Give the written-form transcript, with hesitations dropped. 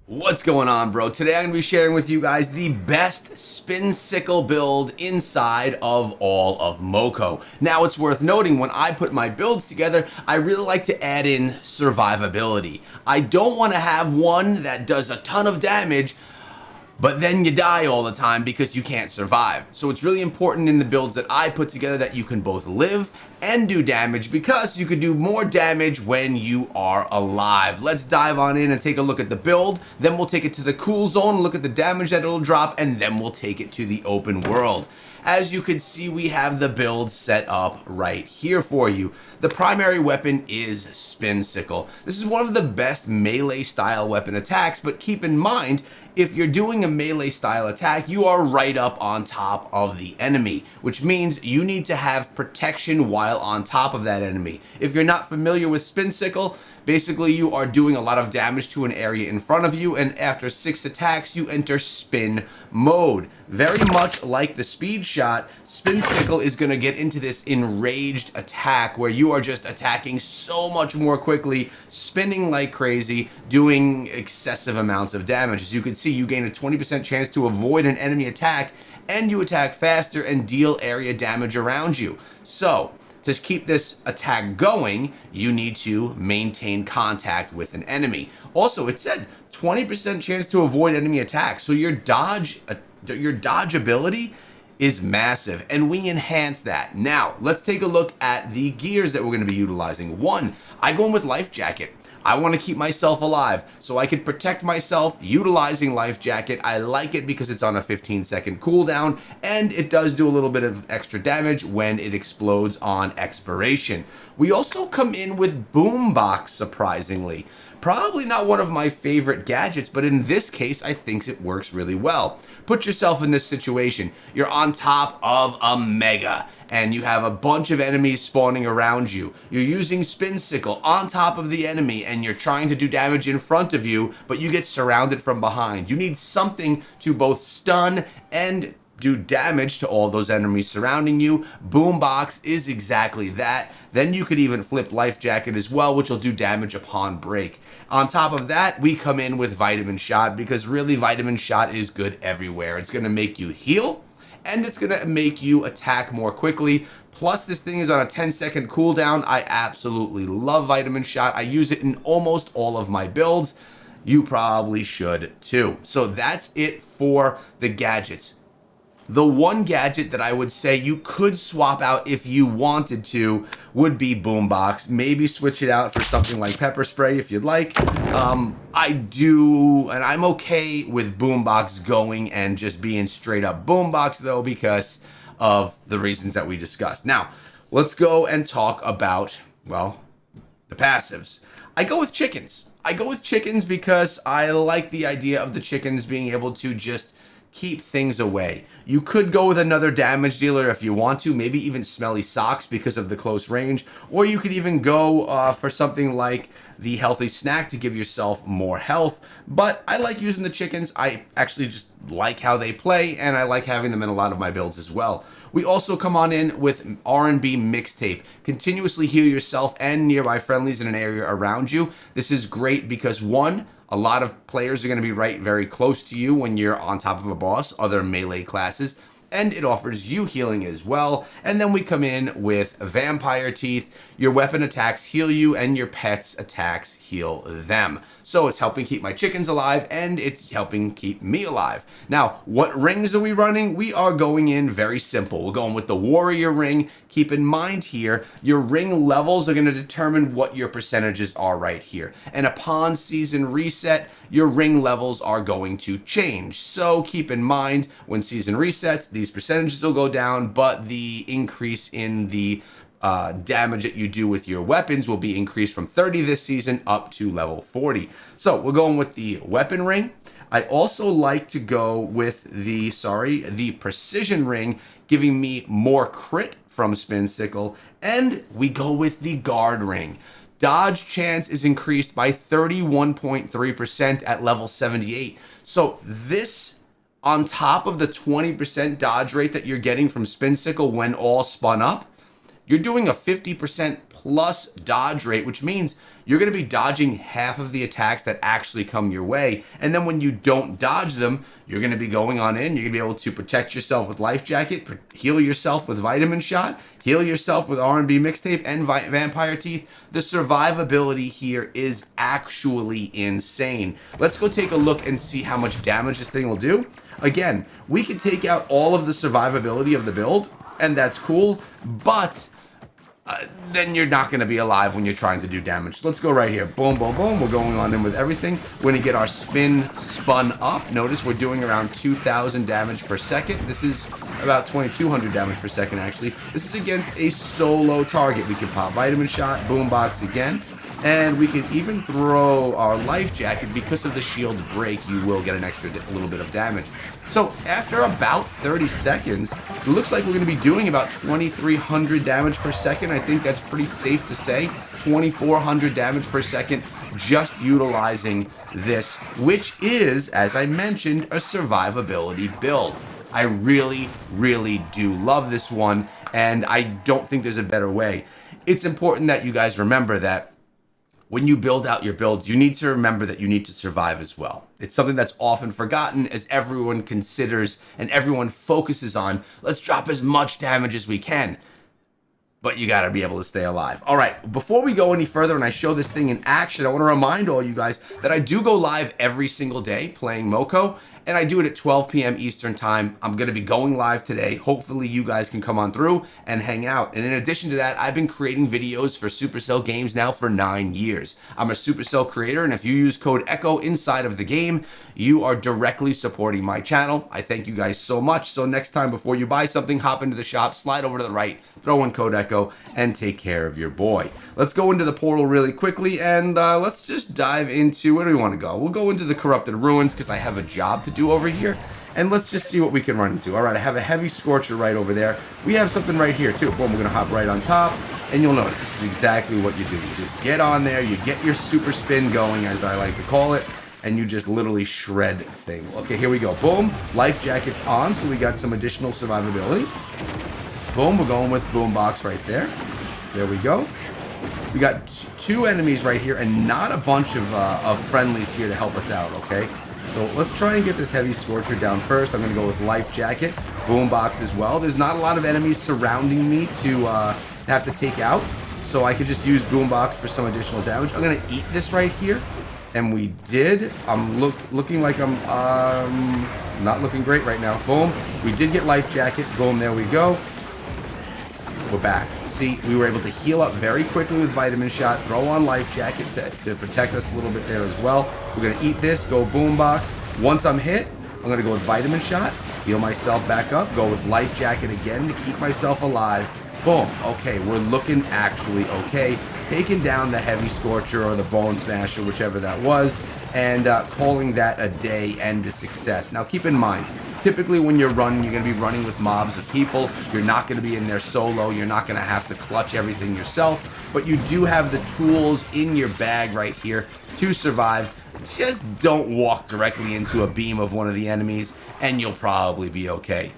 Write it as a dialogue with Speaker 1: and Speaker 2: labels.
Speaker 1: What's going on, bro? Today I'm going to be sharing with you guys the best Spinsickle build inside of all of moco. Now, it's worth noting when I put my builds together, I really like to add in survivability. I don't want to have one that does a ton of damage, but then you die all the time because you can't survive. So it's really important in the builds that I put together that you can both live and do damage, because you could do more damage when you are alive. Let's dive on in and take a look at the build, then we'll take it to the cool zone, look at the damage that it'll drop, and then we'll take it to the open world. As you can see, we have the build set up right here for you. The primary weapon is Spinsickle. This is one of the best melee style weapon attacks, but keep in mind, if you're doing a melee style attack, you are right up on top of the enemy, which means you need to have protection while on top of that enemy. If you're not familiar with Spinsickle, basically you are doing a lot of damage to an area in front of you, and after 6 attacks, you enter spin mode. Very much like the speed shot, Spinsickle is going to get into this enraged attack where you are just attacking so much more quickly, spinning like crazy, doing excessive amounts of damage. As you can see, you gain a 20% chance to avoid an enemy attack, and you attack faster and deal area damage around you. So, to keep this attack going, you need to maintain contact with an enemy. Also, it said 20% chance to avoid enemy attacks, so your dodge ability is massive, and we enhance that. Now, let's take a look at the gears that we're going to be utilizing. One, I go in with Life Jacket. I want to keep myself alive, so I can protect myself utilizing Life Jacket. I like it because it's on a 15-second cooldown, and it does do a little bit of extra damage when it explodes on expiration. We also come in with Boombox, surprisingly. Probably not one of my favorite gadgets, but in this case, I think it works really well. Put yourself in this situation. You're on top of a mega, and you have a bunch of enemies spawning around you. You're using Spinsickle on top of the enemy, and you're trying to do damage in front of you, but you get surrounded from behind. You need something to both stun and do damage to all those enemies surrounding you. Boombox is exactly that. Then you could even flip Life Jacket as well, which will do damage upon break. On top of that, we come in with Vitamin Shot, because really Vitamin Shot is good everywhere. It's going to make you heal, and it's going to make you attack more quickly. Plus, this thing is on a 10-second cooldown. I absolutely love Vitamin Shot. I use it in almost all of my builds. You probably should too. So that's it for the gadgets. The one gadget that I would say you could swap out if you wanted to would be Boombox. Maybe switch it out for something like Pepper Spray if you'd like. I do, and I'm okay with Boombox going and just being straight up Boombox though, because of the reasons that we discussed. Now, let's go and talk about, well, the passives. I go with chickens. I go with chickens because I like the idea of the chickens being able to just keep things away. You could go with another damage dealer if you want to, maybe even Smelly Socks because of the close range, or you could even go for something like the Healthy Snack to give yourself more health. But I like using the chickens. I actually just like how they play, and I like having them in a lot of my builds as well. We also come on in with R&B Mixtape. Continuously heal yourself and nearby friendlies in an area around you. This is great because, one, a lot of players are going to be right very close to you when you're on top of a boss, other melee classes, and it offers you healing as well. And then we come in with Vampire Teeth. Your weapon attacks heal you, and your pets' attacks heal them. So it's helping keep my chickens alive, and it's helping keep me alive. Now, what rings are we running? We are going in very simple. We're going with the Warrior Ring. Keep in mind here, your ring levels are going to determine what your percentages are right here. And upon season reset, your ring levels are going to change. So keep in mind, when season resets, these percentages will go down, but the increase in the damage that you do with your weapons will be increased from 30 this season up to level 40. So we're going with the weapon ring. I also like to go with the precision ring, giving me more crit from Spinsickle, and we go with the guard ring. Dodge chance is increased by 31.3% at level 78. So this, on top of the 20% dodge rate that you're getting from Spinsickle when all spun up, you're doing a 50% plus dodge rate, which means you're going to be dodging half of the attacks that actually come your way. And then when you don't dodge them, you're going to be going on in. You're going to be able to protect yourself with Life Jacket, heal yourself with Vitamin Shot, heal yourself with R&B Mixtape and Vampire Teeth. The survivability here is actually insane. Let's go take a look and see how much damage this thing will do. Again, we can take out all of the survivability of the build, and that's cool, but then you're not going to be alive when you're trying to do damage. Let's go right here. Boom, boom, boom. We're going on in with everything. We're going to get our spin spun up. Notice we're doing around 2,000 damage per second. This is about 2,200 damage per second, actually. This is against a solo target. We can pop Vitamin Shot, Boombox again. And we can even throw our Life Jacket. Because of the shield break, you will get an extra little bit of damage. So after about 30 seconds, it looks like we're going to be doing about 2,300 damage per second. I think that's pretty safe to say. 2,400 damage per second just utilizing this, which is, as I mentioned, a survivability build. I really, really do love this one, and I don't think there's a better way. It's important that you guys remember that when you build out your builds, you need to remember that you need to survive as well. It's something that's often forgotten as everyone considers and everyone focuses on, let's drop as much damage as we can. But you gotta be able to stay alive. All right, before we go any further and I show this thing in action, I wanna remind all you guys that I do go live every single day playing Moco, and I do it at 12 p.m. Eastern time. I'm gonna be going live today. Hopefully you guys can come on through and hang out. And in addition to that, I've been creating videos for Supercell games now for 9 years. I'm a Supercell creator, and if you use code ECHO inside of the game, you are directly supporting my channel. I thank you guys so much. So next time before you buy something, hop into the shop, slide over to the right, throw in code ECHO, and take care of your boy. Let's go into the portal really quickly, and let's just dive into, where do we want to go? We'll go into the Corrupted Ruins because I have a job to do over here, and let's just see what we can run into. All right, I have a heavy Scorcher right over there. We have something right here too. Boom, we're gonna hop right on top, and you'll notice this is exactly what you do. You just get on there, you get your super spin going, as I like to call it, and you just literally shred things. Okay, here we go. Boom, Life Jacket's on, so we got some additional survivability. Boom, we're going with Boombox right there. There we go. We got two enemies right here and not a bunch of friendlies here to help us out, okay? So let's try and get this heavy Scorcher down first. I'm going to go with Life Jacket, Boombox as well. There's not a lot of enemies surrounding me to have to take out, so I could just use Boombox for some additional damage. I'm going to eat this right here, and we did. I'm looking like I'm not looking great right now. Boom. We did get Life Jacket. Boom, there we go. We're back. See, we were able to heal up very quickly with Vitamin Shot, throw on Life Jacket to protect us a little bit there as well. We're going to eat this, go Boombox. Once I'm hit, I'm going to go with Vitamin Shot, heal myself back up, go with Life Jacket again to keep myself alive. Boom. Okay, we're looking actually okay. Taking down the Heavy Scorcher or the Bone Smasher, whichever that was, and calling that a day and a success. Now, keep in mind, typically when you're running, you're going to be running with mobs of people. You're not going to be in there solo. You're not going to have to clutch everything yourself. But you do have the tools in your bag right here to survive. Just don't walk directly into a beam of one of the enemies, and you'll probably be okay.